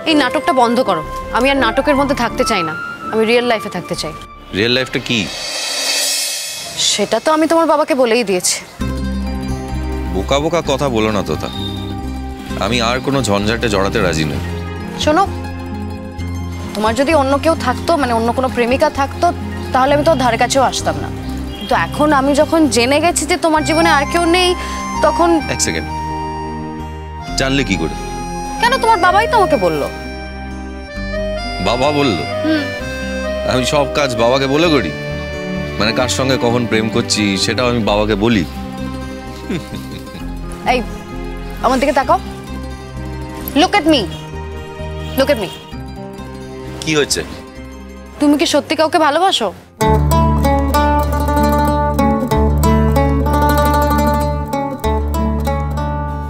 এই নাটকটা বন্ধ করো। আমি আর নাটকের মধ্যে থাকতে চাই না, আমি রিয়েল লাইফে থাকতে চাই। রিয়েল লাইফটা কি? সেটা তো আমি তোমার বাবাকে বলেই দিয়েছি। বোকা বোকা কথা বলো না তোতা, আমি আর কোনো ঝঞ্ঝাটে জড়াতে রাজি নই। শোনো, তোমার যদি অন্য কেউ থাকতো, মানে অন্য কোনো প্রেমিকা থাকতো, তাহলে আমি তোর ধারে কাছেও আসতাম না। কিন্তু এখন আমি যখন জেনে গেছি যে তোমার জীবনে আর কেউ নেই, তখন... এক সেকেন্ড, জানলে কি করে? কেন, তোমার বাবাই তো আমাকে বললো। বাবা বললো? আমি সব কাজ বাবাকে বলে করি? মানে কার সঙ্গে কখন প্রেম করছি সেটাও আমি বাবাকে বলি? এই, আমার দিকে তাকাও। Look at me, look at me. কি হচ্ছে? তুমি কি সত্যি কাউকে ভালোবাসো?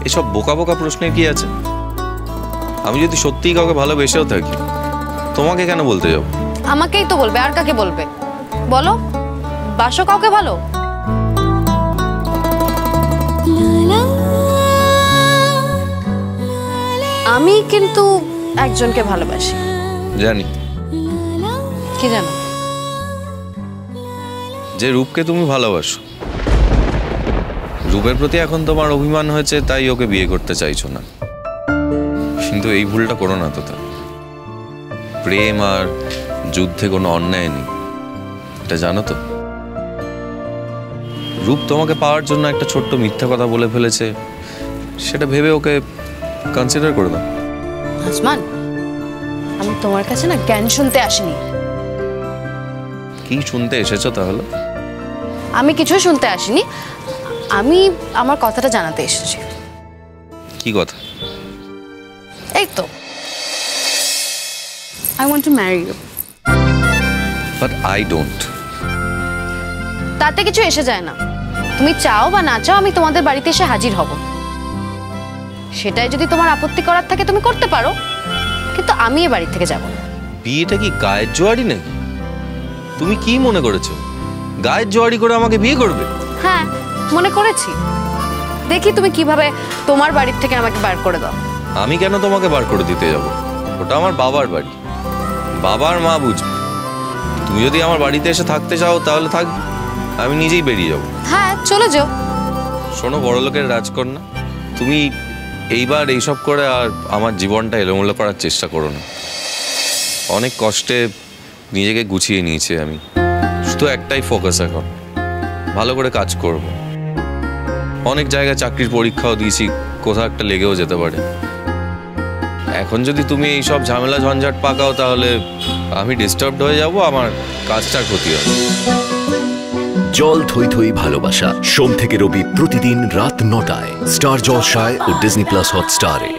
এসব বোকা বোকা প্রশ্নের কি আছে? আমি যদি সত্যিই কাউকে ভালোবেসেও থাকি, তোমাকে কেন বলতে যাব? আমাকেই তো বলবে, আর কাকে বলবে? বলো, বাসো কাউকে ভালো? আমি কিন্তু একজনকে ভালোবাসি। জানি। কি জানো? যে রূপকে তুমি ভালোবাসো। রূপের প্রতি এখন তোমার অভিমান হয়েছে, তাই ওকে বিয়ে করতে চাইছো না। কিন্তু এই ভুলটা করো না তোতা। প্রেম আর যুদ্ধে কোনো অন্যায় নেই, এটা জানো তো? রূপ তোমাকে পাওয়ার জন্য একটা ছোট্ট মিথ্যা কথা বলে ফেলেছে, সেটা ভেবে ওকে কনসিডার করে দাও। আসমান, আমি তোমার কাছে না জ্ঞান শুনতে আসিনি। কি শুনতে এসেছো তাহলে? আমি কিছু শুনতে আসিনি, আমি আমার কথাটা জানাতে এসেছি। কি কথা? এই তো, I want to marry you. But I don't. তাতে কিছু এসে যায় না। তুমি চাও বা না চাও, আমি তোমাদের বাড়িতে এসে হাজির হব। সেটাই যদি তোমার আপত্তি করার থাকে তুমি করতে পারো, কিন্তু আমি এ বাড়ি থেকে যাব না। বিয়েটা কি গায়ের জোয়ারি নাকি? তুমি কি মনে করেছো গায়ের জোয়ারি করে আমাকে বিয়ে করবে? হ্যাঁ, মনে করেছি। দেখি তুমি কিভাবে তোমার বাড়ির থেকে আমাকে বার করে দাও। আমি কেন তোমাকে বার করে দিতে যাব? ওটা আমার বাবার বাড়ি, বাবার মা বুঝবে। তুমি যদি আমার বাড়িতে এসে থাকতে চাও তাহলে থাক, আমি নিজেই বেরিয়ে যাব। হ্যাঁ, চলে যাও। শোনো বড়লোকের রাজকন্যা, তুমি এইবার এইসব করে আর আমার জীবনটা এলোমেলো করার চেষ্টা করো না। অনেক কষ্টে নিজেকে গুছিয়ে নিয়েছি আমি, শুধু একটাই ফোকাস এখন, ভালো করে কাজ করব। অনেক জায়গায় চাকরির পরীক্ষাও দিয়েছি, কোথাও একটা লেগেও যেতে পারে। এখন যদি তুমি এইসব ঝামেলা ঝঞ্ঝাট পাকাও তাহলে আমি ডিস্টার্বড হয়ে যাব, আমার কাজটার ক্ষতি হবে। জল থই থই ভালোবাসা, সোম থেকে রবি প্রতিদিন রাত ৯টায় স্টার জলসায় ও ডিজনি প্লাস হটস্টারে।